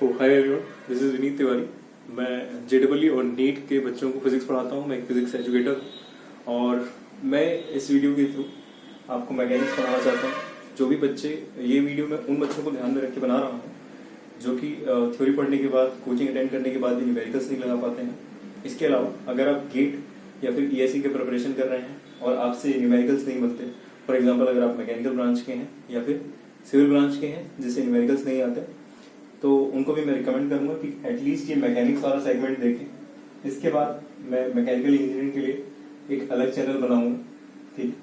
Hi everyone, this is Vineet Tiwari. मैं JW और NEET के बच्चों को फिजिक्स पढ़ाता हूँ। मैं एक फिजिक्स एजुकेटर हूँ और मैं इस वीडियो के थ्रू आपको मैकेनिक्स पढ़ाना चाहता हूँ। जो भी बच्चे, ये वीडियो मैं उन बच्चों को ध्यान में रख के बना रहा हूँ जो कि थ्योरी पढ़ने के बाद, कोचिंग अटेंड करने के बाद भी न्यूमेरिकल्स नहीं लगा पाते हैं। इसके अलावा अगर आप गेट या फिर ईएससी के प्रिपरेशन कर रहे हैं और आपसे न्यूमेरिकल्स नहीं बनते, फॉर एग्जाम्पल अगर आप मैकेनिकल ब्रांच के हैं या फिर सिविल ब्रांच के हैं जिससे न्यूमेरिकल्स नहीं आते, तो उनको भी मैं रिकमेंड करूंगा कि एटलीस्ट ये मैकेनिक्स वाला सेगमेंट देखें। इसके बाद मैं मैकेनिकल इंजीनियरिंग के लिए एक अलग चैनल बनाऊंगा, ठीक।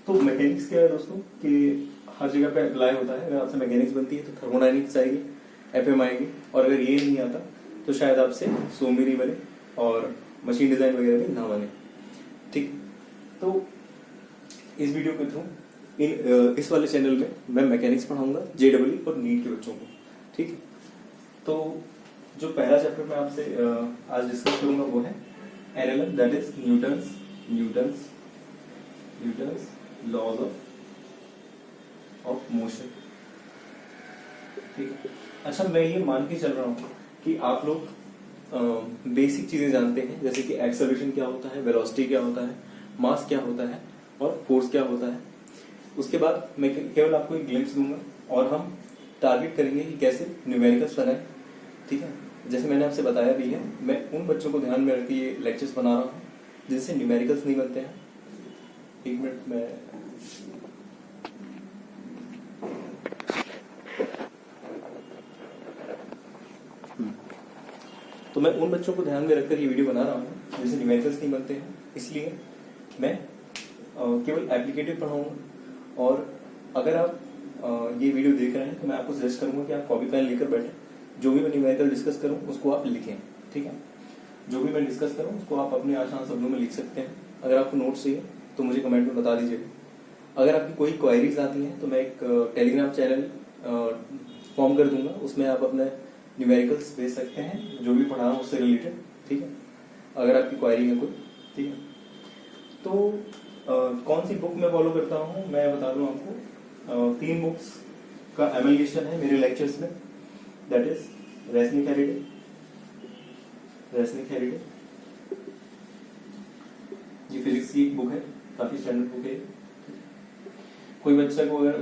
तो मैकेनिक्स क्या है दोस्तों कि हर जगह पे अप्लाई होता है। अगर आपसे मैकेनिक्स बनती है तो थर्मोडायनेमिक्स आएगी, एफएम आएगी, और अगर ये नहीं आता तो शायद आपसे सोमी नहीं बने और मशीन डिजाइन वगैरह भी ना बने, ठीक। तो इस वीडियो के थ्रू इस वाले चैनल में मैं मैकेनिक्स पढ़ाऊंगा जेडब्ल्यू और नीट के बच्चों को, ठीक। तो जो पहला चैप्टर मैं आपसे आज डिस्कस करूंगा वो है NLM, that is Newton's laws of motion, ठीक। अच्छा, मैं ये मान के चल रहा हूँ कि आप लोग बेसिक चीजें जानते हैं, जैसे कि एक्सेलरेशन क्या होता है, वेलोसिटी क्या होता है, मास क्या होता है और फोर्स क्या होता है। उसके बाद मैं केवल आपको एक ग्लिम्स दूंगा और हम टारगेट करेंगे कि कैसे न्यूमेरिकल्स बनाएं, ठीक है। जैसे मैंने आपसे बताया भी है, मैं उन बच्चों को ध्यान में रख के ये लेक्चर्स बना रहा हूँ जिनसे न्यूमेरिकल्स नहीं बनते हैं। एक मिनट में तो मैं उन बच्चों को ध्यान में रखकर ये वीडियो बना रहा हूँ जिनसे न्यूमेरिकल्स नहीं बनते हैं, इसलिए मैं केवल एप्लीकेटिव पढ़ाऊंगा। और अगर आप ये वीडियो देख रहे हैं तो मैं आपको सजेस्ट करूंगा कि आप कॉपी पेन लेकर बैठें। जो भी मैं न्यूमेरिकल डिस्कस करूं उसको आप लिखें, ठीक है। जो भी मैं डिस्कस करूं उसको आप अपने आसान शब्दों में लिख सकते हैं। अगर आपको नोट्स चाहिए तो मुझे कमेंट में बता दीजिएगा। अगर आपकी कोई क्वायरीज आती हैं तो मैं एक टेलीग्राम चैनल फॉर्म कर दूंगा, उसमें आप अपने न्यूमेरिकल्स भेज सकते हैं, जो भी पढ़ा रहा हूँ उससे रिलेटेड, ठीक है। अगर आपकी क्वायरी है कोई, ठीक है। तो कौन सी बुक मैं फॉलो करता हूँ मैं बता दूं आपको। 3 बुक्स का एमलगेशन है मेरे लेक्चर्स में, दैट इज रेसनिक हेरिडे, ये फिजिक्स की एक बुक है, काफी स्टैंडर्ड बुक है। कोई बच्चा को अगर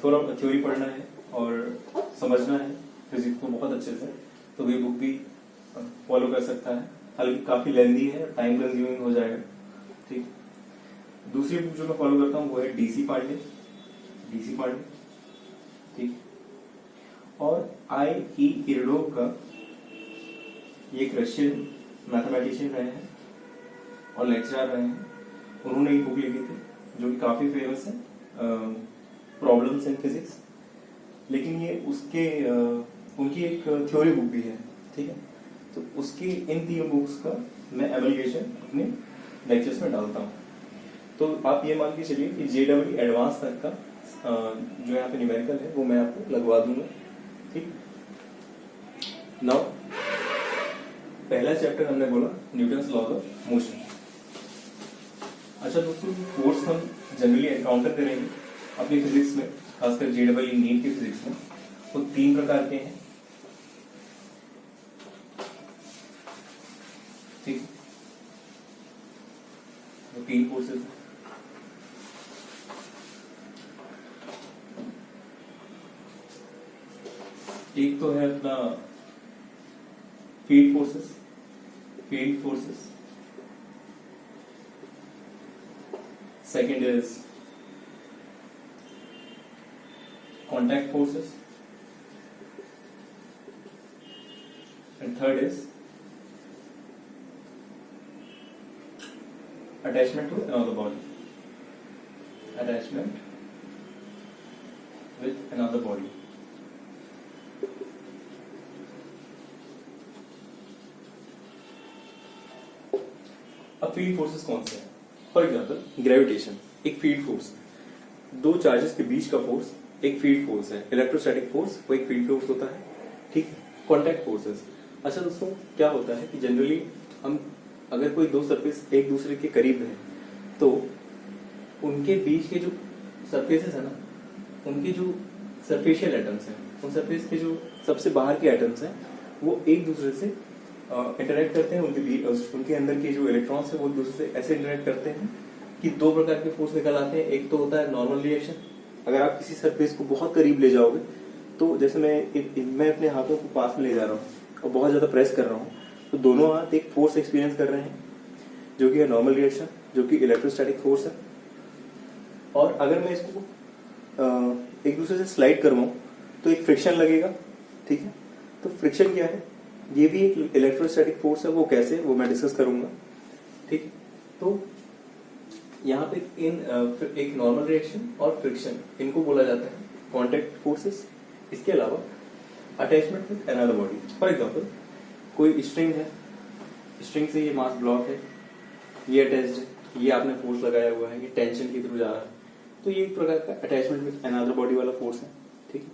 थोड़ा थ्योरी पढ़ना है और समझना है फिजिक्स को बहुत अच्छे से, तो ये बुक भी फॉलो कर सकता है। हालांकि काफी लेंदी है, टाइम कंज्यूमिंग हो जाएगा, ठीक। दूसरी बुक जो मैं फॉलो करता हूँ वो है डीसी पांडे, ठीक। और आई.ई. इरडोव का, ये एक रशियन मैथमेटिशियन रहे हैं और लेक्चरर रहे हैं। उन्होंने एक बुक लिखी थी जो कि काफी फेमस है, प्रॉब्लम्स इन फिजिक्स, लेकिन ये उसके उनकी एक थ्योरी बुक भी है, ठीक है। तो उसकी इन 3 बुक्स का मैं एमलगेशन अपने लेक्चर्स में डालता हूँ। तो आप ये मान के चलिए कि जेडब्ल्यू एडवांस तक का जो यहाँ पे न्यूमेरिकल है वो मैं आपको लगवा दूंगा, ठीक। नाउ पहला चैप्टर हमने बोला न्यूटन्स लॉज ऑफ मोशन। अच्छा दोस्तों, फोर्स हम जनरली एनकाउंटर करेंगे अपनी फिजिक्स में, खासकर जेडब्ल्यू नीट की फिजिक्स में, वो 3 प्रकार के हैं, ठीक। वो 3 फोर्सेस हैं। एक तो है अपना field forces, second is contact forces, and third is attachment to another body, attachment with another body। अब फील्ड फोर्सेस कौन से हैं? फॉर एग्जाम्पल ग्रेविटेशन एक फील्ड फोर्स है। 2 चार्जेस के बीच का फोर्स एक फील्ड फोर्स है। इलेक्ट्रोस्टैटिक फोर्स वो एक फील्ड फोर्स होता है, ठीक। कॉन्टैक्ट फोर्सेस, अच्छा दोस्तों क्या होता है कि जनरली हम अगर कोई 2 सरफेस एक दूसरे के करीब है तो उनके बीच के जो सरफेसेस है ना, उनके जो सरफेशियल एटम्स हैं, उन सरफेस के जो सबसे बाहर के एटम्स हैं वो एक दूसरे से इंटरेक्ट करते हैं, उनके अंदर के जो इलेक्ट्रॉन्स हैं वो एक दूसरे से ऐसे इंटरेक्ट करते हैं कि दो प्रकार के फोर्स निकल आते हैं। एक तो होता है नॉर्मल रिएक्शन, अगर आप किसी सरफेस को बहुत करीब ले जाओगे तो जैसे मैं अपने हाथों को पास में ले जा रहा हूँ और बहुत ज़्यादा प्रेस कर रहा हूँ तो दोनों हाथ एक फोर्स एक्सपीरियंस कर रहे हैं जो कि है नॉर्मल रिएक्शन, जो कि इलेक्ट्रोस्टैटिक फोर्स है। और अगर मैं इसको एक दूसरे से स्लाइड करवाऊँ तो एक फ्रिक्शन लगेगा, ठीक है। तो फ्रिक्शन क्या है, ये भी एक इलेक्ट्रोस्टैटिक फोर्स है, वो कैसे वो मैं डिस्कस करूंगा, ठीक है। तो यहाँ पे एक नॉर्मल रिएक्शन और फ्रिक्शन, इनको बोला जाता है कॉन्टैक्ट फोर्सेस। इसके अलावा attachment with another body, for example कोई स्ट्रिंग है, स्ट्रिंग से ये मास ब्लॉक है, ये अटैच्ड है, ये आपने फोर्स लगाया हुआ है, ये टेंशन के थ्रू जा रहा है, तो ये एक प्रकार का अटैचमेंट विद अनदर बॉडी वाला फोर्स है, ठीक है।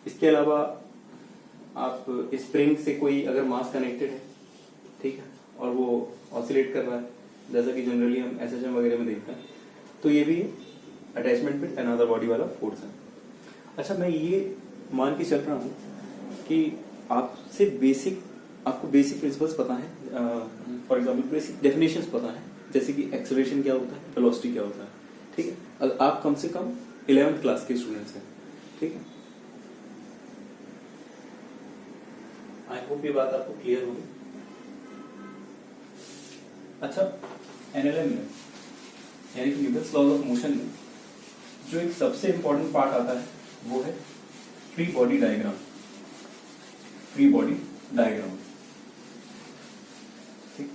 इसके अलावा आप स्प्रिंग से कोई अगर मास कनेक्टेड है, ठीक है, और वो ऑसिलेट कर रहा है जैसा कि जनरली हम एसएचएम वगैरह में देखते हैं, तो ये भी अटैचमेंट विद अनदर बॉडी वाला फोर्स है। अच्छा, मैं ये मान के चल रहा हूँ कि आपको बेसिक प्रिंसिपल्स पता है, फॉर एग्जांपल बेसिक डेफिनेशंस पता है, जैसे कि एक्सेलरेशन क्या होता है, वेलोसिटी क्या होता है, ठीक है। अगर आप कम से कम 11th क्लास के स्टूडेंट्स हैं, ठीक है। आई होप ये बात आपको क्लियर होगी। अच्छा, एनएलएम में यानी कि न्यूटन्स लॉज ऑफ मोशन में जो एक सबसे इंपॉर्टेंट पार्ट आता है वो है free body diagram. Free body diagram, ठीक।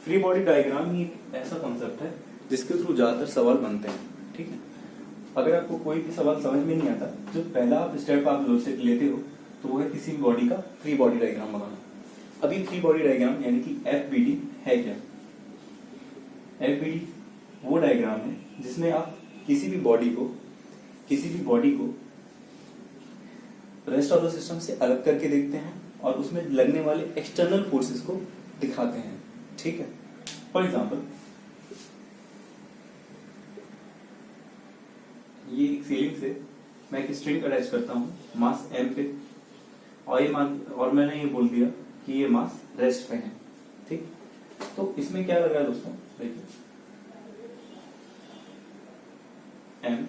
फ्री बॉडी डायग्राम ही एक ऐसा कॉन्सेप्ट है जिसके थ्रू ज्यादातर सवाल बनते हैं, ठीक है। अगर आपको कोई भी सवाल समझ में नहीं आता, जो पहला आप स्टेप आप लेते हो तो वो है किसी भी बॉडी का फ्री बॉडी डायग्राम बनाना। अभी फ्री बॉडी डायग्राम यानी कि एफबीडी है क्या? एफबीडी वो डायग्राम है जिसमें आप किसी भी बॉडी को रेस्ट ऑफ द सिस्टम से अलग करके देखते हैं और उसमें लगने वाले एक्सटर्नल फोर्सेस को दिखाते हैं, ठीक है। फॉर एग्जांपल ये एक सीलिंग से मैं एक स्ट्रिंग अटैच करता हूं मास m पे, और मैंने ये बोल दिया कि ये मास रेस्ट पे है, ठीक। तो इसमें क्या लग रहा है दोस्तों, देखिए m,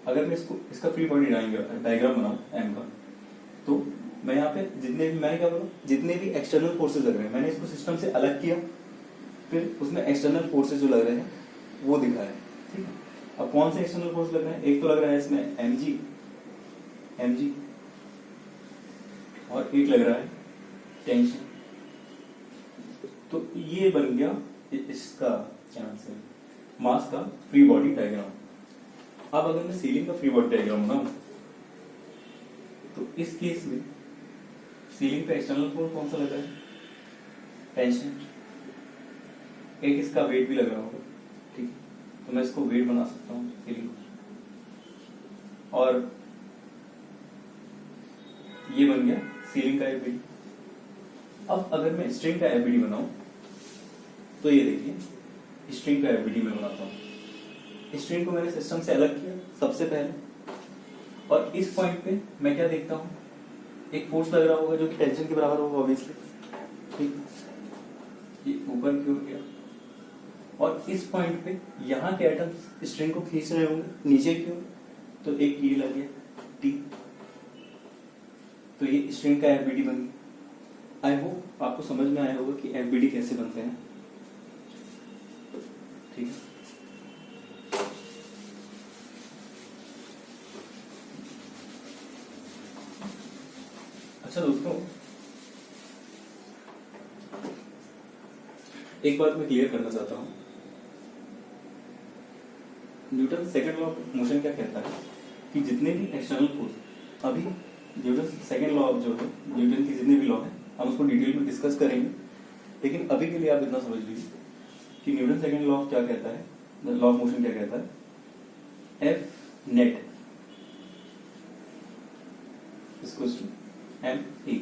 अगर मैं इसका फ्री बॉडी डायग्राम बनाऊं m का, तो मैं यहाँ पे जितने भी एक्सटर्नल फोर्सेस लग रहे हैं मैंने इसको सिस्टम से अलग किया, फिर उसमें एक्सटर्नल फोर्सेस जो लग रहे हैं वो दिखाया, ठीक है। अब कौन से एक्सटर्नल फोर्स लग रहे हैं, एक तो लग रहा है इसमें mg और एक लग रहा है टेंशन। तो ये बन गया इसका क्या नाम से मास का फ्री बॉडी डायग्राम। अब अगर मैं सीलिंग का फ्री बॉडी डायग्राम बनाऊं तो इस केस में सीलिंग का एक्सटर्नल फोर्स कौन सा लग रहा है, टेंशन। एक इसका वेट भी लग रहा होगा, ठीक। तो मैं इसको वेट बना सकता हूँ सीलिंग, और ये बन गया सीलिंग का एफबीडी। अब अगर मैं स्ट्रिंग का एफबीडी बनाऊं तो ये देखिए स्ट्रिंग का एफबीडी मैं बनाता हूं। स्ट्रिंग को मैंने सिस्टम से अलग किया सबसे पहले, और इस पॉइंट पे मैं क्या देखता हूं, एक फोर्स लग रहा होगा जो कि टेंशन के बराबर होगा ऑब्वियसली, ठीक। ये ऊपर की ओर गया, और इस पॉइंट पे यहाँ के एटम्स स्ट्रिंग को खींच रहे होंगे नीचे की ओर, तो एक ये लग गया टी, तो ये स्ट्रिंग का एफबीडी बन गया। आई होप आपको समझ में आया होगा कि एफबीडी कैसे बनते हैं, ठीक है। अच्छा दोस्तों, एक बात मैं क्लियर करना चाहता हूं, Newton second law of motion क्या कहता है कि जितने भी एक्सटर्नल फोर्स, अभी न्यूटन सेकंड लॉ जो है, न्यूटन की जितने भी लॉ है हम उसको डिटेल में डिस्कस करेंगे, लेकिन अभी के लिए आप इतना समझ लीजिए कि न्यूटन सेकंड लॉ क्या कहता है, लॉ ऑफ मोशन क्या कहता है, F net equals to M E.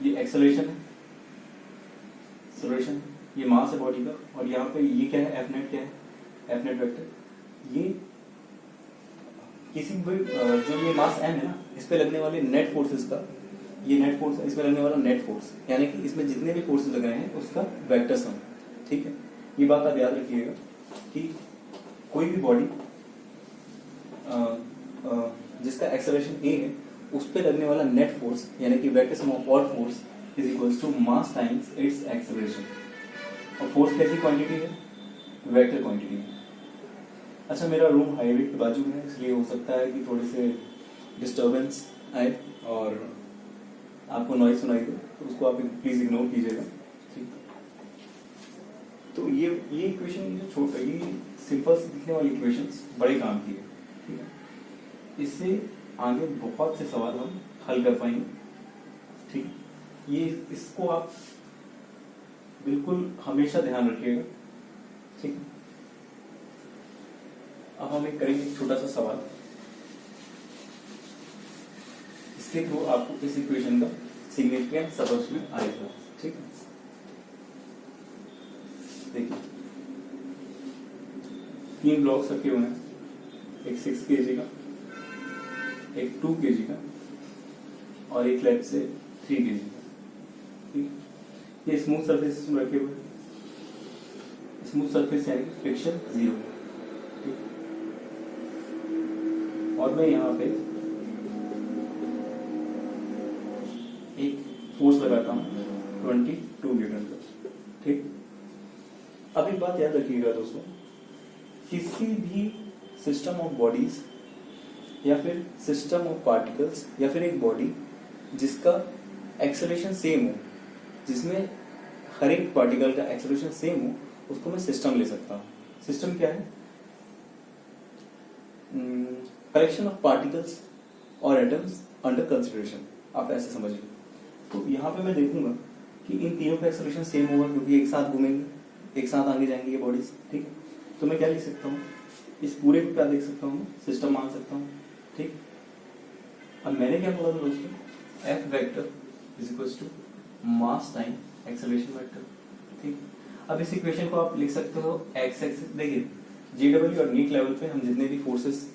ये एक्सेलरेशन है, ये मास है बॉडी का, और यहाँ पे ये क्या है, एफ नेट क्या है, एफ नेट वेक्टर ये किसी भी जो ये मास m है ना, इस पे लगने वाले नेट फोर्सेस का, ये नेट फोर्स है, इस पे लगने वाला नेट फोर्स, यानी कि इसमें जितने भी फोर्सेस लग रहे हैं उसका वेक्टर सम। ठीक है, ये बात आप याद रखिएगा कि कोई भी बॉडी जिसका एक्सेलरेशन a है उस पे लगने वाला नेट फोर्स यानी कि vector sum of all force is equals to mass times its acceleration. और फोर्स कैसी क्वांटिटी है? वेक्टर क्वांटिटी है। अच्छा, मेरा रूम हाईवे के बाजू में है, इसलिए हो सकता है कि थोड़े से डिस्टर्बेंस आए और आपको नॉइज सुनाई दे, तो उसको आप प्लीज इग्नोर कीजिएगा। ठीक, तो ये इक्वेशन जो छोटा, ये सिंपल से दिखने वाली इक्वेशंस बड़े काम की है। ठीक है, इससे आगे बहुत से सवाल हम हल कर पाएंगे। ठीक, ये इसको आप बिल्कुल हमेशा ध्यान रखिएगा। ठीक, अब हम एक करेंगे एक छोटा सा सवाल, इसके थ्रू आपको इस इक्वेशन का सिग्निफिकेंस समझ में आएगा। ठीक है, देखिए 3 ब्लॉक्स रखे हुए हैं, एक 6 kg का, एक 2 kg का और एक लेफ्ट से 3 kg का। ठीक, ये स्मूथ सरफेस में रखे हुए, स्मूथ सरफेस यानी फ्रिक्शन 0। ठीक, और मैं यहाँ पे एक फोर्स लगाता हूँ 22 न्यूटन का। ठीक, अब एक बात याद रखिएगा दोस्तों, किसी भी सिस्टम ऑफ बॉडीज या फिर सिस्टम ऑफ पार्टिकल्स या फिर एक बॉडी जिसका एक्सेलरेशन सेम हो, जिसमें हर एक पार्टिकल का एक्सेलरेशन सेम हो, उसको मैं सिस्टम ले सकता हूँ। सिस्टम क्या है? कलेक्शन ऑफ पार्टिकल्स और एटम्स अंडर कंसिडरेशन, आप ऐसे समझिए। तो यहाँ पे मैं देखूंगा कि इन तीनों का एक्सेलरेशन सेम होगा क्योंकि एक साथ घूमेंगे, एक साथ आगे जाएंगे ये बॉडीज। ठीक, तो मैं क्या लिख सकता हूँ, इस पूरे को क्या देख सकता हूँ, सिस्टम मान सकता हूँ। ठीक, अब मैंने क्या बोला था दोस्तों, F vector is equals to mass time acceleration vector. ठीक, अब इस इक्वेशन को आप लिख सकते हो एक्स एक्सिस। देखिए जेडब्ल्यू और नीट लेवल पे हम जितने भी फोर्सेस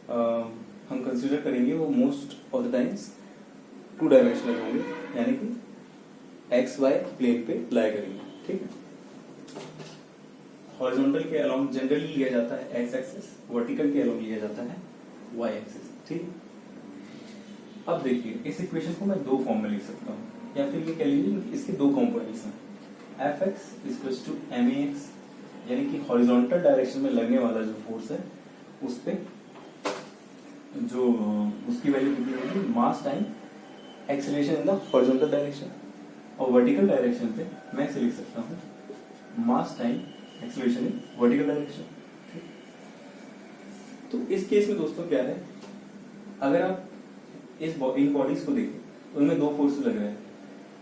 हम कंसीडर करेंगे वो most of the times 2 dimensional होंगे, यानी कि एक्स वाई प्लेन पे लाई करेंगे। ठीक, हॉरिजॉन्टल के अलोंग जनरली लिया जाता है एक्स एक्सिस, वर्टिकल के अलोंग लिया जाता है वाई एक्सिस। ठीक, अब देखिए इस इक्वेशन को मैं 2 फॉर्म में लिख सकता हूँ, या फिर ये कह लीजिए इसके 2 कंपोनेंट्स हैं। F X equals to M A X, यानी कि हॉरिजॉन्टल डायरेक्शन में लगने वाला जो फोर्स है उस पे जो उसकी वैल्यू कितनी होगी, मास time acceleration in the horizontal direction. और वर्टिकल डायरेक्शन पे मैं इसे लिख सकता हूँ मास time acceleration in vertical direction. तो इस केस में दोस्तों क्या है, अगर आप इन बॉडीज को देखें तो इनमें 2 फोर्स लग रहे हैं।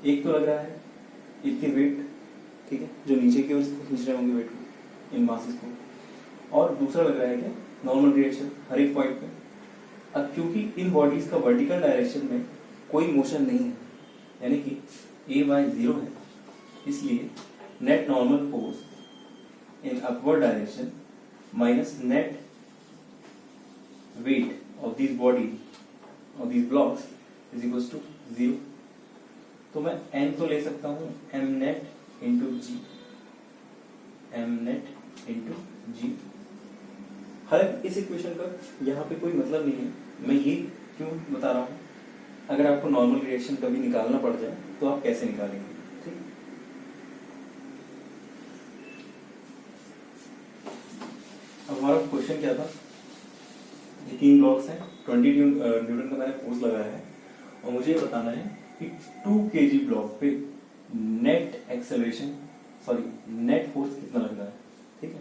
एक तो लग रहा है इसकी वेट, ठीक है, जो नीचे की ओर खींच रहे होंगे वेट को, इन मासेस को, और दूसरा लग रहा है क्या, नॉर्मल रिएक्शन हर एक पॉइंट पे। अब क्योंकि इन बॉडीज का वर्टिकल डायरेक्शन में कोई मोशन नहीं है, यानी कि ए वाई 0 है, इसलिए net normal force in upward direction minus net weight of this body of this blocks is equals to 0। तो मैं n तो ले सकता हूँ m net into G, m net into G. हालांकि इस इक्वेशन का यहाँ पे कोई मतलब नहीं है, मैं ये क्यों बता रहा हूँ, अगर आपको नॉर्मल रिएक्शन कभी निकालना पड़ जाए तो आप कैसे निकालेंगे। ठीक, अब हमारा क्वेश्चन क्या था, ये 3 ब्लॉक्स हैं, 20 न्यूटन का मैंने फोर्स लगाया है और मुझे ये बताना है कि 2 kg ब्लॉक पे नेट एक्सेलरेशन नेट फोर्स कितना लग रहा है। ठीक है,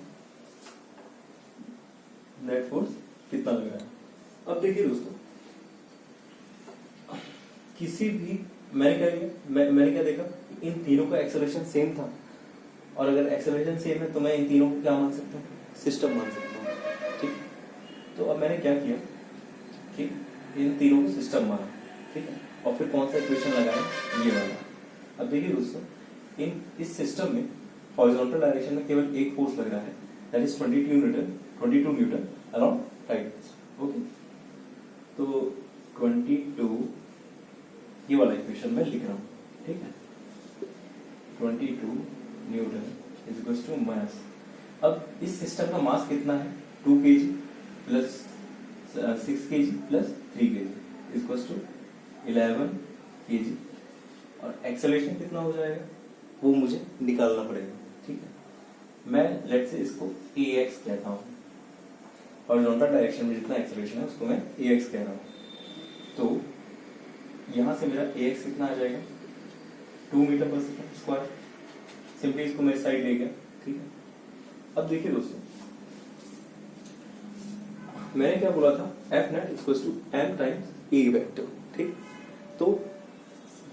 नेट फोर्स कितना लग रहा है। अब देखिए दोस्तों, किसी भी मैंने क्या देखा, इन तीनों का एक्सेलरेशन सेम था, और अगर एक्सेलरेशन सेम है तो मैं इन तीनों को क्या मान सकता हूँ, सिस्टम मान सकता हूँ। ठीक, तो अब मैंने क्या किया कि इन तीनों को सिस्टम माना। ठीक है, और फिर कौन सा इक्वेशन लगाया, ये वाला। अब देखिए दोस्तों, इस सिस्टम में हॉरिजॉन्टल डायरेक्शन में केवल एक फोर्स लग रहा है, that is 22 Newton around right. Okay, तो 22 ये वाला इक्वेशन मैं लिख रहा हूँ, ठीक है। 22 newton is equal to mass. अब इस सिस्टम का मास कितना है, 2 kg plus 6 kg plus 3 kg is equal to 11 kg। और एक्सेलरेशन कितना हो जाएगा वो मुझे निकालना पड़ेगा, ठीक है। मैं लेट से इसको ax कहता हूँ, हॉरिजॉन्टल डायरेक्शन में जितना एक्सेलरेशन है उसको मैं ax कह रहा हूँ। तो यहाँ से मेरा ax कितना आ जाएगा, 2 मीटर पर सेकेंड स्क्वायर। सिंपली इसको मैं इस साइड ले गया, ठीक है। अब देखिए दोस्तों, मैंने क्या बोला था, F net equals to M times A vector, ठीक। तो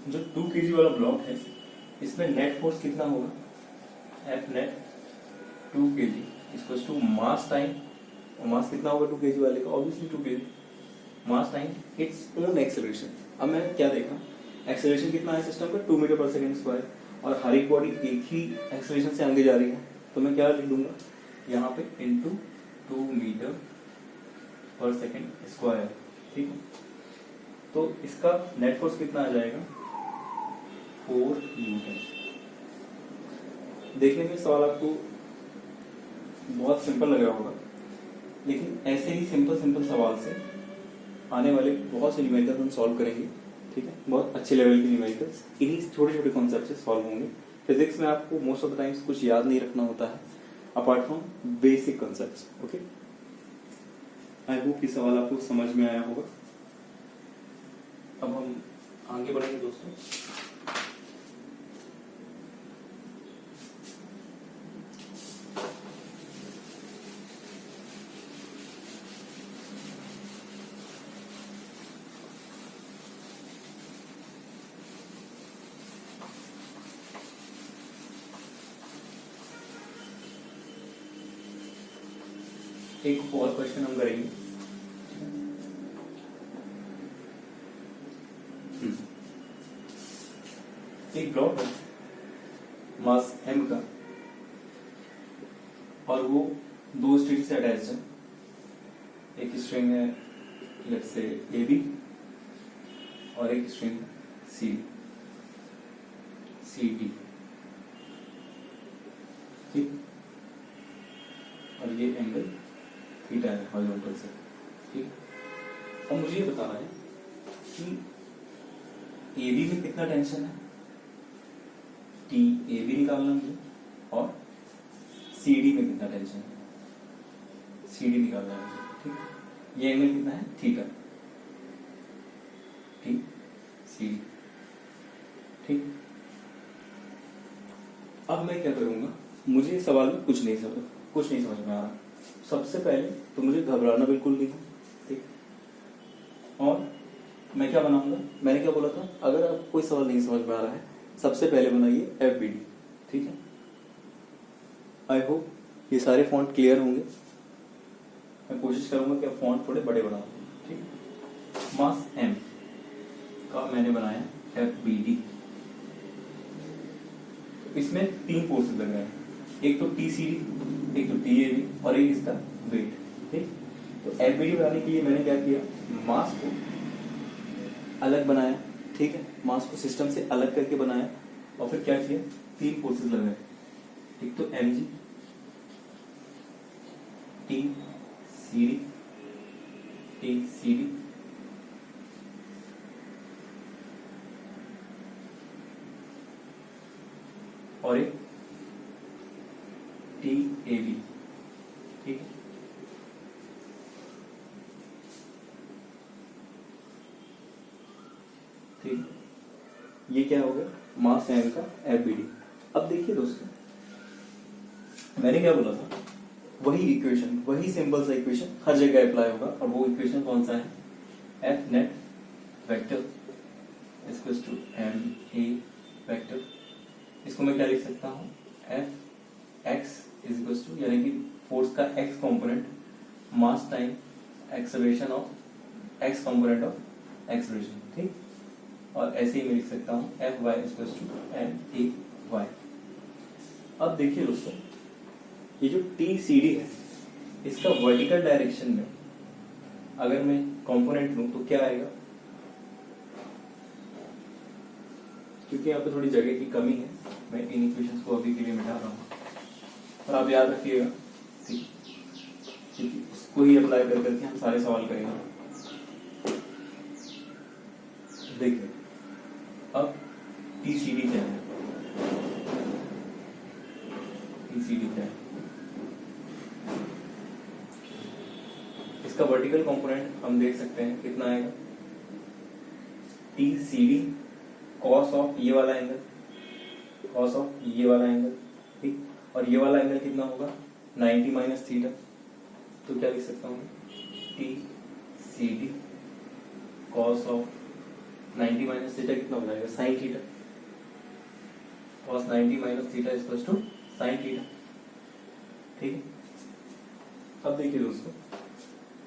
जो 2 kg वाला ब्लॉक है इसमें नेट फोर्स कितना होगा, F net 2 kg equals to mass time, और मास कितना होगा 2 kg वाले का, obviously 2 kg, mass time its own acceleration. अब मैं क्या देखा, एक्सेलरेशन कितना है सिस्टम का, 2 मीटर पर सेकेंड स्क्वायर, और हर एक बॉडी एक ही एक्सेलरेशन से आगे जा रही है। तो मैं क्या लिख दूंगा यहाँ पे, इंटू 2 मीटर पर सेकेंड स्क्वायर, ठीक है। तो इसका नेट फोर्स कितना आ जाएगा, 4 न्यूटन। देखने में सवाल आपको बहुत सिंपल लग रहा होगा, लेकिन ऐसे ही सिंपल सवाल से आने वाले बहुत से न्यूमेरिकल्स हम सॉल्व करेंगे, ठीक है। बहुत अच्छे लेवल के न्यूमेरिकल्स इन्हीं छोटे कॉन्सेप्ट से सॉल्व होंगे। फिजिक्स में आपको मोस्ट ऑफ द टाइम्स कुछ याद नहीं रखना होता है apart from basic concepts, okay. I hope ये सवाल आपको समझ में आया होगा। अब हम आगे बढ़ेंगे दोस्तों। एक और क्वेश्चन हम करेंगे। एक ब्लॉक है मास m का, और वो 2 स्ट्रिंग से अटैच है। एक स्ट्रिंग है लेट्स से AB और एक स्ट्रिंग CD, ठीक। और ये एंगल थीटा है हॉरिजॉन्टल से, ठीक। अब मुझे ये बताना है कि AB में कितना टेंशन है, TAB निकालना मुझे, और CD में कितना टेंशन है, CD निकालना है मुझे, ठीक। ये एंगल कितना है, थीटा, ठीक, CD, ठीक। अब मैं क्या करूंगा, मुझे सवाल में कुछ नहीं समझ में आ रहा। सबसे पहले तो मुझे घबराना बिल्कुल नहीं है, ठीक। और मैं क्या बनाऊंगा, मैंने क्या बोला था, अगर आप कोई सवाल नहीं समझ में आ रहा है सबसे पहले बनाइए FBD, ठीक है। आई होप ये सारे फॉन्ट क्लियर होंगे। मैं कोशिश करूंगा कि आप फॉन्ट थोड़े बड़े बना दूं, ठीक। मास M का मैंने बनाया FBD। इसमें 3 फोर्सेस लग रहे हैं, एक तो TCD, एक तो TAB और एक इसका वेट, ठीक। तो FBD बनाने के लिए मैंने क्या किया, मास को अलग बनाया, ठीक है। मास को सिस्टम से अलग करके बनाया, और फिर क्या किया, 3 फोर्सेस लगाए। एक तो mg, TCD, TCD, और एक TAB, ठीक है। ठीक, ये क्या हो गया, मास M का FBD। अब देखिए दोस्तों, मैंने क्या बोला था, वही इक्वेशन, वही सिंपल सा इक्वेशन हर जगह अप्लाई होगा। और वो इक्वेशन कौन सा है, F net vector equals to MA vector. इसको मैं क्या लिख सकता हूँ, Fx इज इक्वल्स टू, यानी कि फोर्स का x component mass time acceleration of x component of acceleration, ठीक। और ऐसे ही मैं लिख सकता हूँ Fy इक्वल्स टू MAy। अब देखिए दोस्तों, ये जो टी सी डी है इसका वर्टिकल डायरेक्शन में अगर मैं कंपोनेंट लूं तो क्या आएगा, क्योंकि यहाँ पे थोड़ी जगह की कमी है मैं इन इक्वेशंस को अभी के लिए मिटा रहा हूँ, और आप याद रखिएगा ठीक, क्योंकि उसको ही अप्लाई कर करके हम सारे सवाल करेंगे। देखिए अब टी सी डी क्या है, टी सी डी क्या है, इसका वर्टिकल कंपोनेंट हम देख सकते हैं कितना आएगा, T C D cos of ये वाला एंगल, कॉस ऑफ ये वाला एंगल ठीक, और ये वाला एंगल कितना होगा 90 माइनस थीटा, तो क्या लिख सकता हूँ T C D cos of 90 minus theta कितना हो जाएगा sine theta, cos 90 minus theta equal to sine theta. ठीक है, अब देखिए दोस्तों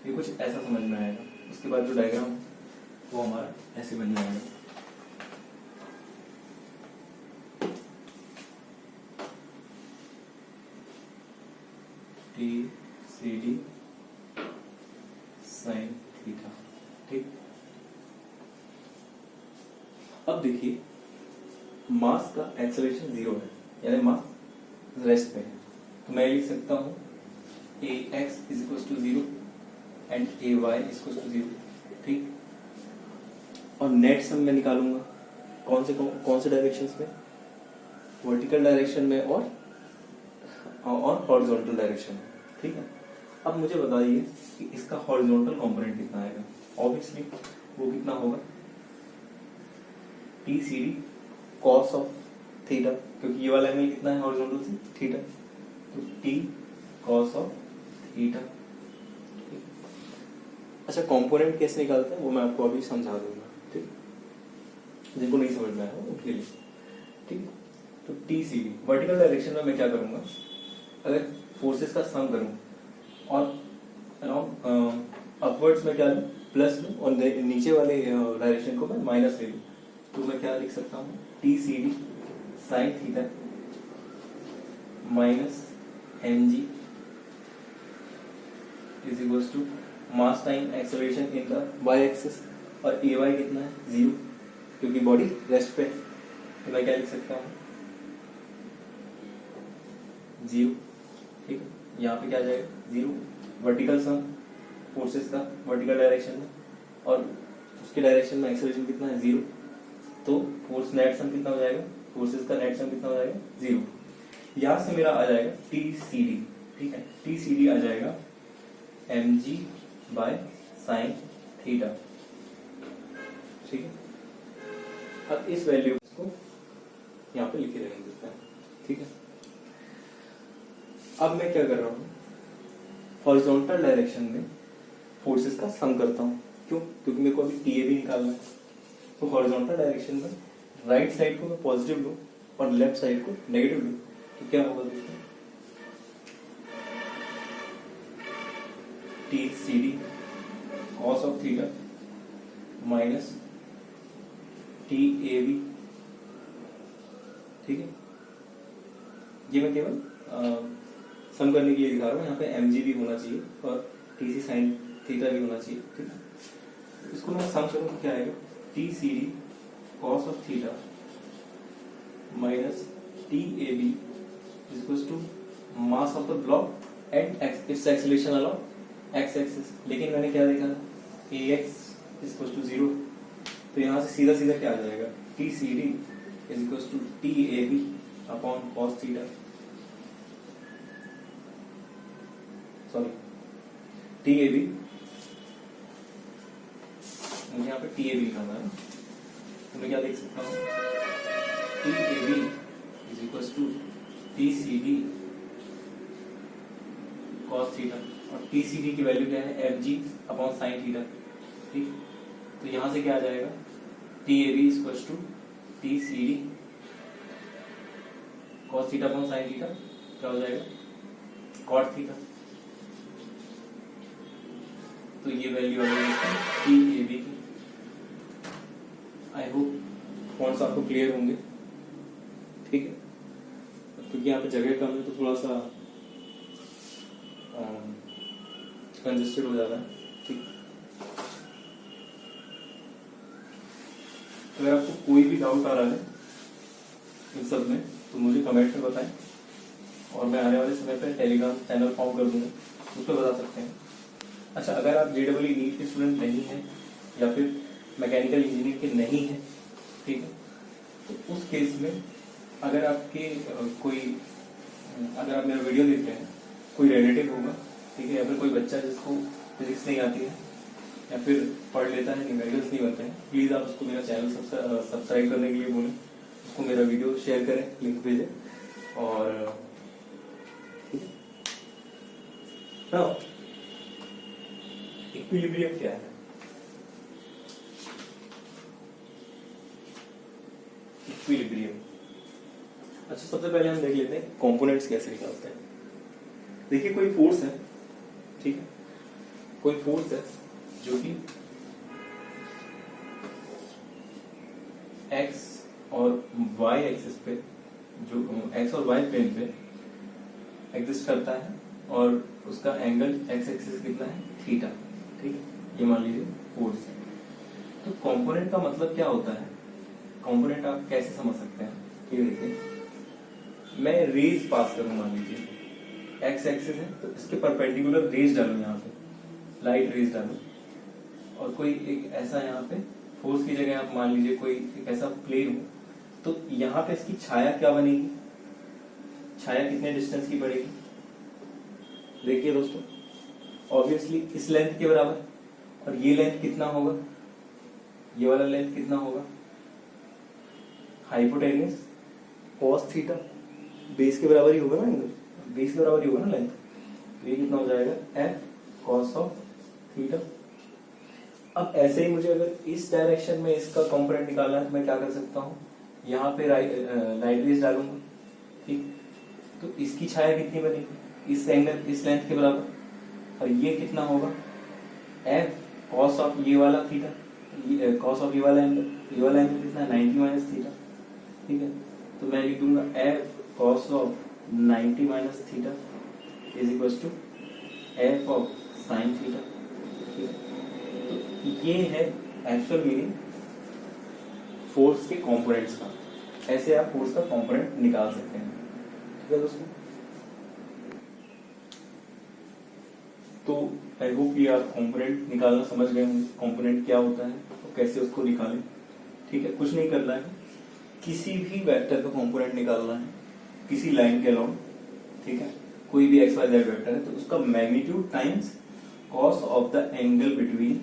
ये कुछ ऐसा समझ में आएगा, उसके बाद जो डायग्राम वो हमारा ऐसे बन जाएगा। T C D sine theta ठीक। अब देखिए मास का एक्सेलरेशन 0 है, यानी मास रेस्ट पे है, तो मैं लिख सकता हूं A X is equal to 0 and A Y is equal to 0 ठीक। और नेट सम मैं निकालूंगा कौन से डायरेक्शंस में, वर्टिकल डायरेक्शन में और हॉरिजॉन्टल डायरेक्शन में ठीक है। अब मुझे बताइए कि इसका हॉरिजॉन्टल कंपोनेंट कितना आएगा, ऑब्वियसली वो कितना होगा T C D cos of theta, क्योंकि ये वाला एंगल कितना है हॉरिजॉन्टल से थीटा, तो टी कॉस ऑफ थीटा। अच्छा कंपोनेंट कैसे निकालते हैं वो मैं आपको अभी समझा दूंगा ठीक, जिनको नहीं समझ में आया उनके लिए ठीक। तो T C D vertical direction में मैं क्या करूंगा, अगर फोर्सेस का सम करूं और अराउंड अपवर्ड्स में क्या लूं प्लस लूं और नीचे वाले डायरेक्शन को मैं माइनस ले लूं, तो मैं क्या लिख सकता हूं T C D sine theta minus M G is equal to mass time acceleration in the Y axis, और ए वाई कितना है 0 क्योंकि बॉडी रेस्ट पे, तो मैं क्या लिख सकता हूँ 0 ठीक है। यहाँ पे क्या आ जाएगा 0, वर्टिकल सम फोर्सेस का वर्टिकल डायरेक्शन में, और उसके डायरेक्शन में एक्सेलरेशन कितना है 0, तो फोर्स नेट सम कितना हो जाएगा, फोर्सेस का नेट सम कितना हो जाएगा 0। यहाँ से मेरा आ जाएगा टी सी डी ठीक है, टी सी डी आ जाएगा M G by sine theta ठीक है। अब इस वैल्यू को यहाँ पे लिखे रहेंगे ठीक है। अब मैं क्या कर रहा हूँ हॉरिजॉन्टल डायरेक्शन में फोर्सेस का सम करता हूँ, क्यों, क्योंकि मेरे को अभी टी ए भी निकालना है, तो हॉरिजॉन्टल डायरेक्शन में राइट साइड को मैं पॉजिटिव लूँ और लेफ्ट साइड को नेगेटिव लूँ, तो क्या होगा दोस्तों T C D cos of theta minus T A B ठीक है। ये मैं केवल सम करने के लिए दिखा रहा हूँ, यहाँ पे एम जी भी होना चाहिए और टी सी साइन थीटा भी होना चाहिए ठीक है। इसको मैं सम करूँ तो क्या आएगा T C D cos of theta minus T A B is equal to mass of the block and its acceleration along X axis, लेकिन मैंने क्या देखा A X is equal to 0, तो यहाँ से सीधा सीधा क्या आ जाएगा T C D is equal to T A B upon cos theta, sorry T A B, मुझे यहाँ पे टी ए बी लिखा है, तो मैं क्या देख सकता हूँ T A B is equal to T C D cos theta, और टी सी डी की वैल्यू क्या है F G upon sine theta ठीक। तो यहाँ से क्या आ जाएगा T A B is equal to T C D cos theta upon sine theta, क्या हो जाएगा कॉट थीटा, तो ये वैल्यू आ जाएगी टी ए बी की। आई होप फॉन्ट्स आपको क्लियर होंगे ठीक है, क्योंकि यहाँ पे जगह कम है तो थोड़ा सा कंजेस्टेड हो जाता है। ठीक, अगर आपको कोई भी डाउट आ रहा है इन सब में तो मुझे कमेंट में बताएं, और मैं आने वाले समय पर टेलीग्राम चैनल फॉर्म कर दूंगा, उस पर बता सकते हैं। अच्छा, अगर आप JEE नीट के स्टूडेंट नहीं हैं या फिर मैकेनिकल इंजीनियर के नहीं हैं, ठीक है, तो उस केस में अगर आपके अगर आप मेरा वीडियो देख रहे हैं, कोई रिलेटिव होगा, ठीक है, या फिर कोई बच्चा जिसको फिजिक्स नहीं आती है या फिर पढ़ लेता है, न्यूमेरिकल्स नहीं बनते हैं, प्लीज आप उसको मेरा चैनल सब्सक्राइब करने के लिए बोलें, उसको मेरा वीडियो शेयर करें, लिंक भेजें। और इक्विलिब्रियम क्या है? इक्विलिब्रियम, अच्छा सबसे पहले हम देख लेते हैं कंपोनेंट्स कैसे निकालते हैं। देखिए कोई फोर्स है, ठीक है, कोई फोर्स है जो कि एक्स और वाई एक्सिस पे, जो एक्स और वाई प्लेन पे एग्जिस्ट करता है, और उसका एंगल एक्स एक्सिस कितना है? थीटा। ठीक है, ये मान लीजिए फोर्स है। तो कंपोनेंट का मतलब क्या होता है? कंपोनेंट आप कैसे समझ सकते हैं? ये देखिए, मैं रेज पास करूं, मान लीजिए एक्स एक्सिस है तो इसके परपेंडिकुलर रेज डालूं, यहाँ पे लाइट रेज डालूं, और कोई एक ऐसा यहाँ पे फोर्स की जगह आप मान लीजिए कोई एक ऐसा प्लेन हो, तो यहाँ पे इसकी छाया क्या बनेगी? छाया कितने डिस्टेंस की पड़ेगी? देखिए दोस्तों, ऑब्वियसली इस लेंथ के बराबर, और ये लेंथ कितना होगा? ये वाला लेंथ कितना होगा? हाइपोटेन्यूस कॉस थीटा, बेस के बराबर ही होगा ना, बेस के बराबर ही होगा ना लेंथ, तो ये कितना हो जाएगा? F cos of theta. अब ऐसे ही मुझे अगर इस डायरेक्शन में इसका कंपोनेंट निकालना है तो मैं क्या कर सकता हूँ? यहाँ पे लाइट रेज डालूंगा, ठीक, तो इसकी छाया कितनी बनेगी? इस एंगल, इस लेंथ के बराबर, और ये कितना होगा? एफ कॉस ऑफ ये वाला थीटा, कॉस ऑफ ये वाला एंगल कितना है? 90 माइनस थीटा। ठीक है, तो मैं लिख दूंगा F cos of 90 minus theta is equal to F of sine theta. ठीक है, तो ये है एक्चुअल मीनिंग फोर्स के कंपोनेंट्स का। ऐसे आप फोर्स का कंपोनेंट निकाल सकते हैं। ठीक है दोस्तों, तो आई होप ये आप कंपोनेंट निकालना समझ गए होंगे, कंपोनेंट क्या होता है और कैसे उसको निकालें। ठीक है, कुछ नहीं करना है, किसी भी वेक्टर का कंपोनेंट निकालना है किसी लाइन के अलाउंग। ठीक है, कोई भी एक्स वाई जेड वेक्टर है तो उसका magnitude times cos of the angle between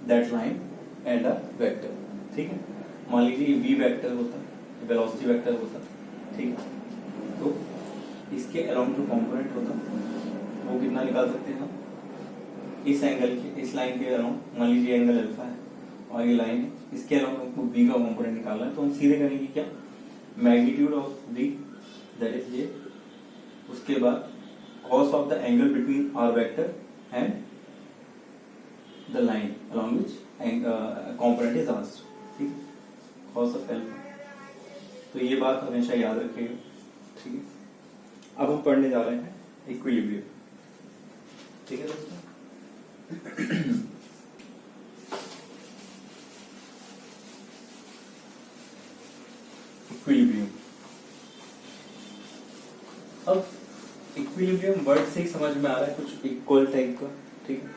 that line and a vector. ठीक है, मान लीजिए ये वी वेक्टर होता है, वेलोसिटी वेक्टर होता है, ठीक है, तो इसके अलाउंग जो कंपोनेंट होता है वो कितना निकाल सकते हैं हम? इस एंगल के, इस लाइन के अराउंड, मान लीजिए एंगल अल्फा है और ये लाइन है, इसके अराउंड हमको बी का कंपोनेंट निकालना है, तो हम सीधे करेंगे क्या? Magnitude of B that is ये, उसके बाद cos of the angle between R vector and the line along which component is asked. ठीक, कॉस ऑफ एल्फा। तो ये बात हमेशा याद रखिएगा। ठीक है, अब हम पढ़ने जा रहे हैं इक्विलिब्रियम। ठीक है दोस्तों, इक्विलिब्रियम। अब इक्विलिब्रियम वर्ड से ही समझ में आ रहा है कुछ इक्वल टाइप का। ठीक है,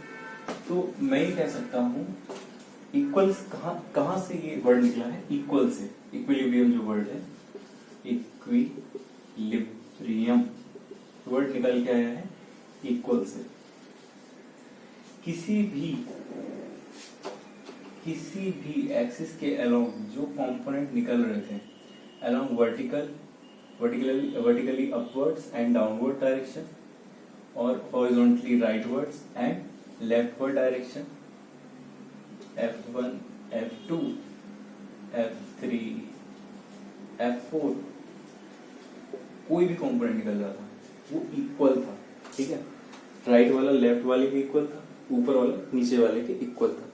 तो मैं ये कह सकता हूं इक्वल्स कहां से ये वर्ड निकला है? इक्वल से। इक्विलिब्रियम जो वर्ड है, इक्विलिब्रियम वर्ड निकल के आया है इक्वल से। किसी भी एक्सिस के अलोंग जो कंपोनेंट निकल रहे थे, along vertically upwards and downward direction, और horizontally rightwards and leftward direction, F1, F2, F3, F4, कोई भी कंपोनेंट निकल रहा था वो इक्वल था। ठीक है, राइट वाला लेफ्ट वाले के इक्वल था, ऊपर वाला नीचे वाले के इक्वल था।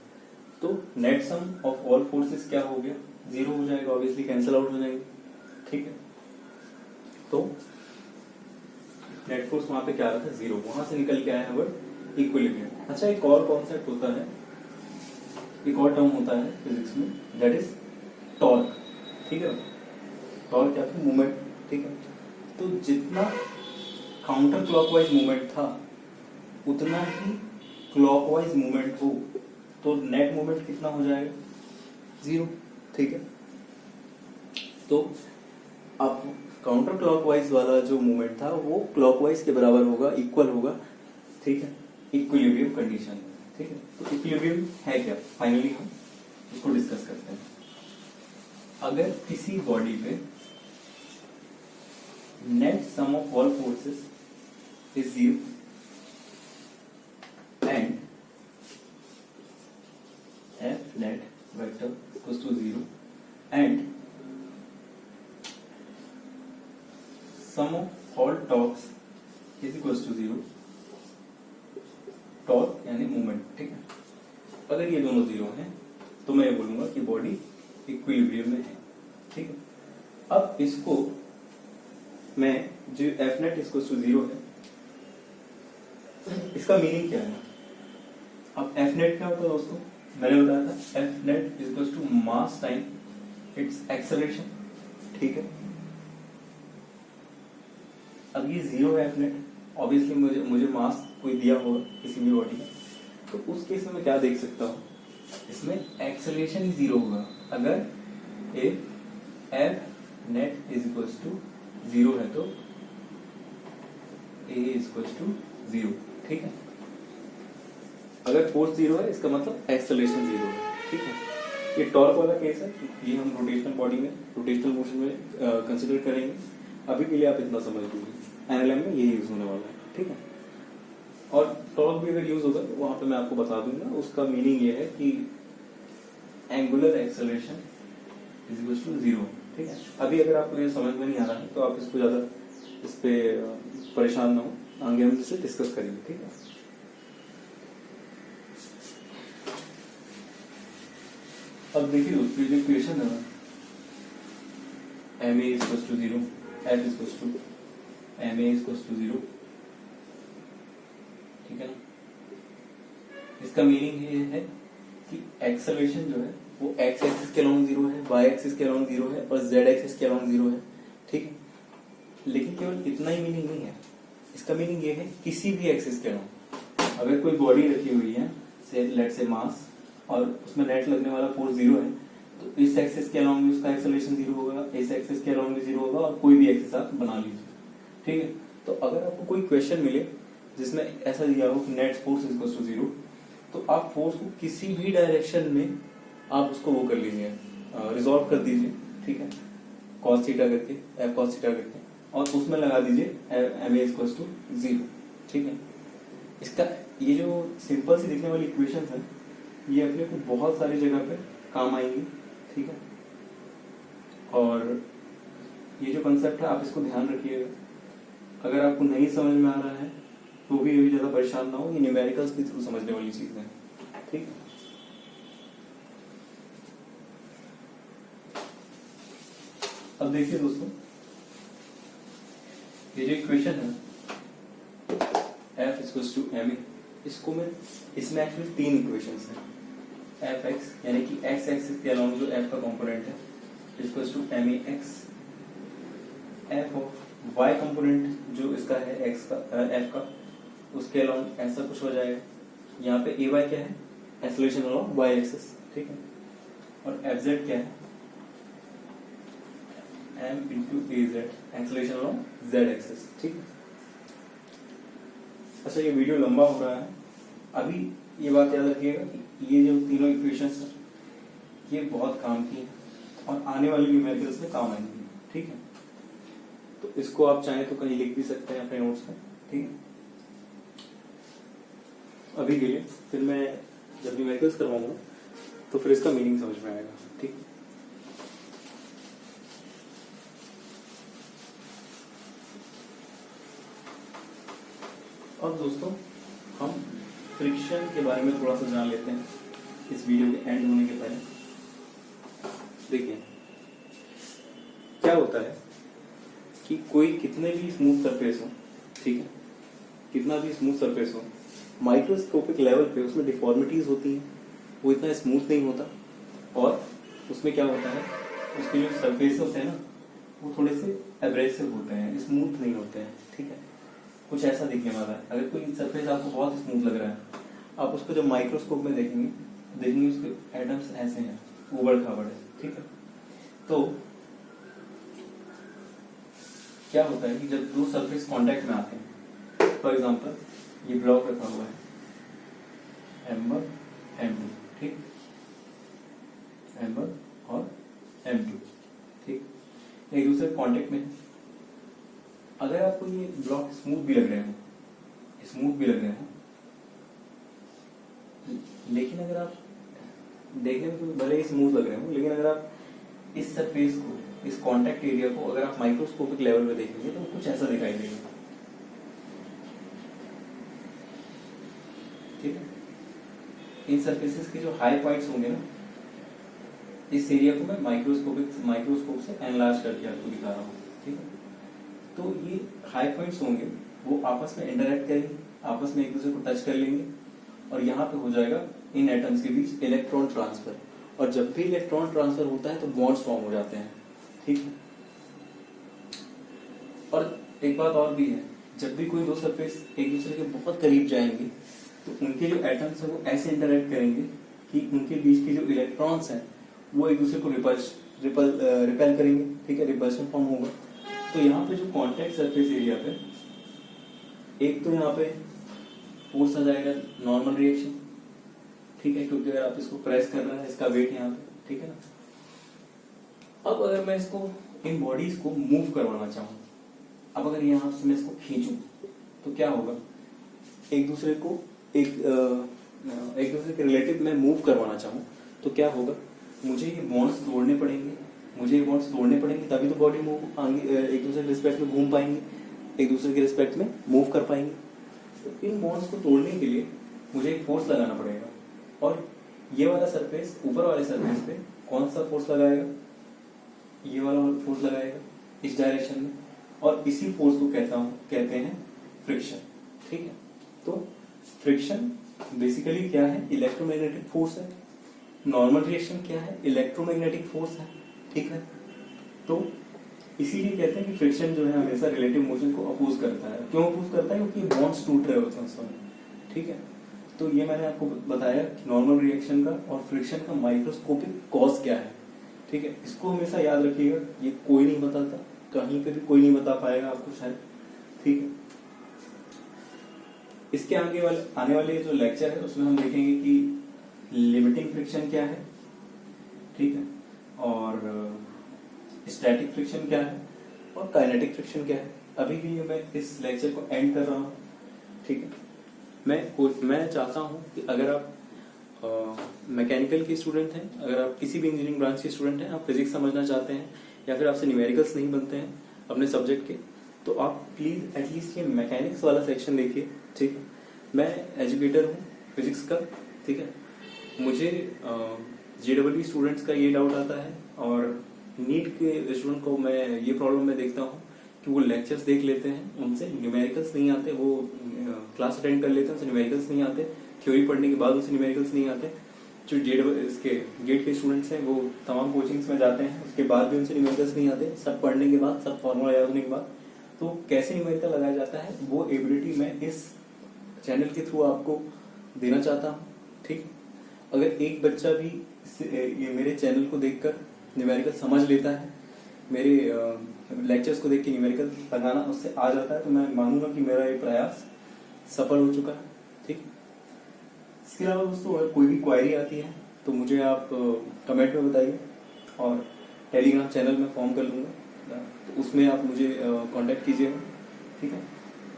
तो net sum of all forces क्या हो गया? 0 हो जाएगा, ऑब्वियसली कैंसिल आउट हो जाएंगे। ठीक है, तो नेट फोर्स वहां पे क्या आ रहा था? 0। वहां से निकल के आया है वर्ड इक्विलिब्रियम। अच्छा, एक और कॉन्सेप्ट होता है, एक और टर्म होता है फिजिक्स में, दैट इज टॉर्क। ठीक है, टॉर्क क्या था? मूवमेंट। ठीक है, तो जितना काउंटर क्लॉकवाइज मूवमेंट था उतना ही क्लॉकवाइज मूवमेंट हो तो नेट मूवमेंट कितना हो जाएगा? 0। ठीक है, तो अब काउंटर क्लॉकवाइज वाला जो मूवमेंट था वो क्लॉकवाइज के बराबर होगा, इक्वल होगा। ठीक है, इक्विलिब्रियम कंडीशन। ठीक है, तो इक्विलिब्रियम है क्या? फाइनली हम इसको डिस्कस करते हैं। अगर किसी बॉडी पे net sum of all forces is 0 and F net vector equals to 0 and sum of all torques is equals to 0, torque यानी मूवमेंट। ठीक है, अगर ये दोनों 0 हैं तो मैं ये बोलूंगा कि बॉडी इक्विलिब्रियम में है। ठीक है, अब इसको मैं जो F net इक्वल्स टू 0 है, इसका मीनिंग क्या है? अब F net क्या होता है दोस्तों? मैंने बताया था F net equals to mass time its acceleration. ठीक है, अब ये 0 है F net, ऑब्वियसली मुझे मास कोई दिया होगा किसी भी बॉडी का, तो उस केस में मैं क्या देख सकता हूँ? इसमें एक्सेलरेशन ही 0 होगा अगर if F net is equals to 0 है तो A इक्वल्स टू 0। ठीक है, अगर फोर्स 0 है इसका मतलब एक्सेलरेशन 0 है। ठीक है, ये टॉर्क वाला केस है, ये हम रोटेशनल बॉडी में, रोटेशनल मोशन में कंसीडर करेंगे। अभी के लिए आप इतना समझ लीजिए, एनएलएम में ये यूज होने वाला है। ठीक है, और टॉर्क भी अगर यूज होगा तो वहां पे मैं आपको बता दूंगा। उसका मीनिंग ये है कि angular acceleration is equals to 0। ठीक है, अभी अगर आपको ये समझ में नहीं आ रहा है तो आप इसको ज्यादा इस पे परेशान ना हो, आगे हम इसे डिस्कस करेंगे। ठीक है, अब देखिए दोस्तों, जो इक्वेशन है ना, ma equals to 0, f equals to ma equals to 0। ठीक है ना, इसका मीनिंग ये है कि एक्सेलरेशन जो है वो x एक्सिस के अलोंग 0 है, y एक्सिस के अलोंग 0 है और z एक्सिस के अलोंग 0 है। ठीक है, लेकिन केवल इतना ही मीनिंग नहीं है, इसका मीनिंग ये है किसी भी एक्सिस के अलोंग अगर कोई बॉडी रखी हुई है, से लेट से मास, और उसमें नेट लगने वाला फोर्स 0 है, तो इस एक्सिस के अलोंग भी उसका एक्सेलरेशन 0 होगा, इस एक्सिस के अलोंग भी 0 होगा, और कोई भी एक्सिस आप बना लीजिए। ठीक है, तो अगर आपको कोई क्वेश्चन मिले जिसमें ऐसा दिया हो कि नेट फोर्स इक्वल्स टू 0, तो आप फोर्स को किसी भी डायरेक्शन में आप उसको वो कर लीजिए, रिजॉल्व कर दीजिए। ठीक है, cos थीटा करके, f cos थीटा करके, और उसमें लगा दीजिए ma इक्वल्स टू 0। ठीक है, इसका ये जो सिंपल सी दिखने वाली इक्वेशन है ये अपने को बहुत सारी जगह पे काम आएंगी। ठीक है, और ये जो कंसेप्ट है आप इसको ध्यान रखिएगा। अगर आपको नहीं समझ में आ रहा है तो भी अभी ज्यादा परेशान ना हो, ये न्यूमेरिकल्स के थ्रू समझने वाली चीज है। ठीक, अब देखिए दोस्तों, ये जो इक्वेशन है f इक्वल्स टू ma, इसको मैं, इसमें एक्चुअली 3 इक्वेशंस हैं। एफ एक्स यानी कि एक्स एक्सिस के अलोंग जो एफ का कंपोनेंट है equals to M A X, F of Y component जो इसका है एक्स का एफ का, उसके अलोंग ऐसा कुछ हो जाएगा। यहाँ पे ए वाई क्या है? Acceleration along Y axis. ठीक है, और एफ जेड क्या है? M into A Z, acceleration along Z axis. ठीक है, अच्छा ये वीडियो लंबा हो रहा है, अभी ये बात याद रखिएगा कि ये जो तीनों इक्वेशंस हैं ये बहुत काम की है और आने वाली न्यूमेरिकल्स में काम आएंगी। ठीक है, तो इसको आप चाहें तो कहीं लिख भी सकते हैं अपने नोट्स में। ठीक है, अभी के लिए फिर मैं जब न्यूमेरिकल्स करवाऊंगा तो फिर इसका मीनिंग समझ में आएगा। ठीक, और दोस्तों हम फ्रिक्शन के बारे में थोड़ा सा जान लेते हैं इस वीडियो के एंड होने के पहले। देखिए क्या होता है कि कोई कितने भी स्मूथ सरफेस हो, ठीक है, कितना भी स्मूथ सरफेस हो, माइक्रोस्कोपिक लेवल पे उसमें डिफॉर्मिटीज होती हैं, वो इतना स्मूथ नहीं होता, और उसमें क्या होता है, उसके जो सरफेस होते हैं ना वो थोड़े से एब्रेसिव होते हैं, स्मूथ नहीं होते हैं, ठीक है। कुछ ऐसा दिखने वाला है। अगर कोई सरफेस आपको बहुत स्मूथ लग रहा है, आप उसको जब माइक्रोस्कोप में देखेंगे उसके एटम्स ऐसे हैं, उबड़ खाबड़ है, ठीक है। तो क्या होता है कि जब दो सरफेस कांटेक्ट में आते हैं, फॉर एग्जांपल ये ब्लॉक रखा हुआ है M1 M2, ठीक, M1 और M2, ठीक, एक दूसरे कांटेक्ट में। अगर आपको ये ब्लॉक स्मूथ भी लग रहे हो, लेकिन अगर आप देखने में तो भले ही स्मूथ लग रहे हो, लेकिन अगर आप इस सरफेस को, इस कांटेक्ट एरिया को अगर आप माइक्रोस्कोपिक लेवल पे देखेंगे तो कुछ ऐसा दिखाई देगा, ठीक है। इन सरफेसेस के जो हाई पॉइंट्स होंगे ना, इस एरिया को मैं माइक्रोस्कोप से एनलार्ज करके आपको दिखा रहा हूँ, ठीक है। तो ये हाई पॉइंट्स होंगे, वो आपस में इंटरेक्ट करेंगे, आपस में एक दूसरे को टच कर लेंगे, और यहाँ पे हो जाएगा इन एटम्स के बीच इलेक्ट्रॉन ट्रांसफर। और जब भी इलेक्ट्रॉन ट्रांसफर होता है तो बॉन्ड्स फॉर्म हो जाते हैं, ठीक है। और एक बात और भी है, जब भी कोई दो सरफेस एक दूसरे के बहुत करीब जाएंगे तो उनके जो एटम्स है वो ऐसे इंटरेक्ट करेंगे कि उनके बीच के जो इलेक्ट्रॉन्स हैं वो एक दूसरे को रिपेल करेंगे, ठीक है, रिपल्शन फॉर्म होगा। तो यहाँ पे जो कॉन्टेक्ट सरफेस एरिया पे एक तो यहाँ पे फोर्स आ जाएगा नॉर्मल रिएक्शन, ठीक है, क्योंकि अगर आप इसको प्रेस कर रहे हैं, इसका वेट यहाँ पे, ठीक है ना। अब अगर मैं इसको इन बॉडीज को मूव करवाना चाहूँ, अब अगर यहाँ से मैं इसको खींचूं तो क्या होगा, एक दूसरे के रिलेटिव में मूव करवाना चाहूँ तो क्या होगा, मुझे ये बॉन्ड्स तोड़ने पड़ेंगे, तभी तो बॉडी मूव एक दूसरे के रिस्पेक्ट में घूम पाएंगे, एक दूसरे के रिस्पेक्ट में मूव कर पाएंगे। तो इन बॉन्ड्स को तोड़ने के लिए मुझे एक फोर्स लगाना पड़ेगा, और ये वाला सरफेस ऊपर वाले सरफेस पे कौन सा फोर्स लगाएगा, ये वाला फोर्स लगाएगा इस डायरेक्शन में, और इसी फोर्स को कहते हैं फ्रिक्शन, ठीक है। तो फ्रिक्शन बेसिकली क्या है, इलेक्ट्रोमैग्नेटिक फोर्स है। नॉर्मल रिएक्शन क्या है, इलेक्ट्रोमैग्नेटिक फोर्स है, ठीक है। तो इसीलिए कहते हैं कि फ्रिक्शन जो है हमेशा रिलेटिव मोशन को अपोज करता है। क्यों अपोज करता है, क्योंकि बॉन्ड्स टूट रहे होते हैं उस समय, ठीक है। तो ये मैंने आपको बताया कि नॉर्मल रिएक्शन का और फ्रिक्शन का माइक्रोस्कोपिक कॉज क्या है, ठीक है। इसको हमेशा याद रखिएगा, ये कोई नहीं बताता, कहीं पे भी कोई नहीं बता पाएगा आपको शायद, ठीक है। इसके आने वाले जो लेक्चर है उसमें हम देखेंगे कि लिमिटिंग फ्रिक्शन क्या है, ठीक है, और स्टैटिक फ्रिक्शन क्या है, और काइनेटिक फ्रिक्शन क्या है। अभी के लिए मैं इस लेक्चर को एंड कर रहा हूँ, ठीक है। मैं चाहता हूँ कि अगर आप मैकेनिकल के स्टूडेंट हैं, अगर आप किसी भी इंजीनियरिंग ब्रांच के स्टूडेंट हैं, आप फिजिक्स समझना चाहते हैं, या फिर आपसे न्यूमेरिकल्स नहीं बनते हैं अपने सब्जेक्ट के, तो आप प्लीज एटलीस्ट ये मैकेनिक्स वाला सेक्शन देखिए, ठीक है। मैं एजुकेटर हूँ फिजिक्स का, ठीक है। मुझे JEE स्टूडेंट्स का ये डाउट आता है, और नीट के स्टूडेंट को मैं ये प्रॉब्लम में देखता हूँ कि वो लेक्चर्स देख लेते हैं, उनसे न्यूमेरिकल्स नहीं आते, वो क्लास अटेंड कर लेते हैं, उनसे न्यूमेरिकल्स नहीं आते, थ्योरी पढ़ने के बाद उनसे न्यूमेरिकल्स नहीं आते। जो गेट के स्टूडेंट्स हैं वो तमाम कोचिंग्स में जाते हैं, उसके बाद भी उनसे न्यूमेरिकल्स नहीं आते, सब पढ़ने के बाद, सब फॉर्मूला याद होने के बाद, तो कैसे न्यूमेरिकल लगाया जाता है वो एबिलिटी मैं इस चैनल के थ्रू आपको देना चाहता हूँ, ठीक। अगर एक बच्चा भी ये मेरे चैनल को देखकर न्यूमेरिकल समझ लेता है, मेरे लेक्चर्स को देख के न्यूमेरिकल लगाना उससे आ जाता है, तो मैं मानूंगा कि मेरा ये प्रयास सफल हो चुका है, ठीक। इसके अलावा दोस्तों अगर कोई भी क्वायरी आती है तो मुझे आप कमेंट में बताइए, और टेलीग्राम चैनल में फॉर्म कर लूँगा, तो उसमें आप मुझे कांटेक्ट कीजिएगा, ठीक है।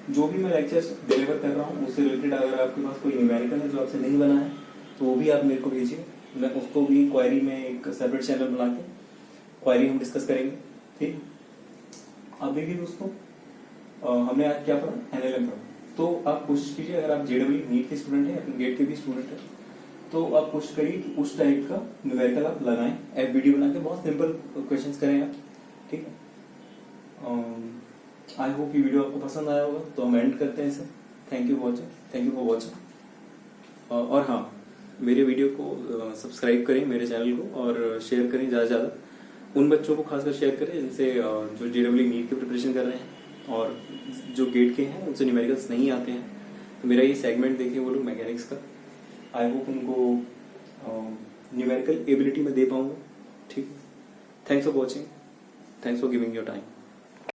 जो भी मैं लेक्चर्स डिलीवर कर रहा हूँ उससे रिलेटेड अगर आपके पास कोई न्यूमेरिकल है जो आपसे नहीं बना है तो वो भी आप मेरे को भेजिए, मैं उसको भी क्वायरी में एक सेपरेट चैनल बना के क्वायरी हम डिस्कस करेंगे, ठीक। अभी भी दोस्तों हमने आज क्या पढ़ा, NLM पढ़ा। तो आप कोशिश कीजिए, अगर आप JEE नीट के स्टूडेंट हैं या फिर गेट के भी स्टूडेंट हैं, तो आप कोशिश करिए कि उस टाइप का न्यूमेरिकल आप लगाएं, FBD बना के बहुत सिंपल क्वेश्चंस करें आप, ठीक है। आई होप ये वीडियो आपको पसंद आया होगा, तो हम एंड करते हैं इसे। Thank you for watching. और हाँ, मेरे वीडियो को सब्सक्राइब करें मेरे चैनल को और शेयर करें ज़्यादा से ज़्यादा। उन बच्चों को खासकर शेयर करें जिनसे जो JEE नीट की प्रिपरेशन कर रहे हैं और जो गेट के हैं उनसे न्यूमेरिकल्स नहीं आते हैं। तो मेरा ये सेगमेंट देखें वो लोग मैकेनिक्स का, आई होप उनको न्यूमेरिकल एबिलिटी में दे पाऊंगा। ठीक, thanks for watching, thanks for giving your time.